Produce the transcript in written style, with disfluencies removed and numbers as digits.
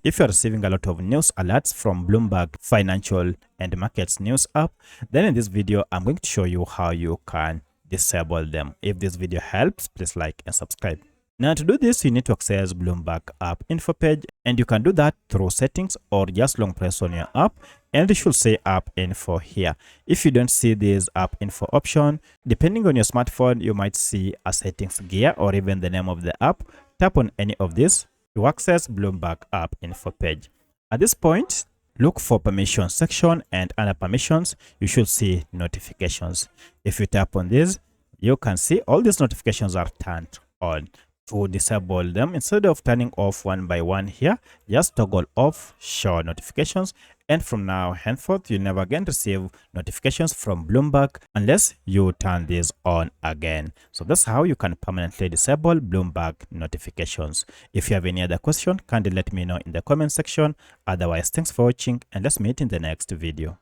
If you're receiving a lot of news alerts from Bloomberg Financial and Markets News app, then in this video, I'm going to show you how you can disable them. If this video helps, please like and subscribe. Now to do this, you need to access Bloomberg app info page, and you can do that through settings or just long press on your app and it should say app info here. If you don't see this app info option, depending on your smartphone, you might see a settings gear or even the name of the app. Tap on any of this to access Bloomberg app info page. At this point, look for permissions section, and under permissions, you should see notifications. If you tap on this, you can see all these notifications are turned on. To disable them, instead of turning off one by one here, just toggle off show notifications, and from now henceforth you never again receive notifications from Bloomberg unless you turn this on again. So that's how you can permanently disable Bloomberg notifications. If you have any other question, kindly let me know in the comment section. Otherwise, thanks for watching and let's meet in the next video.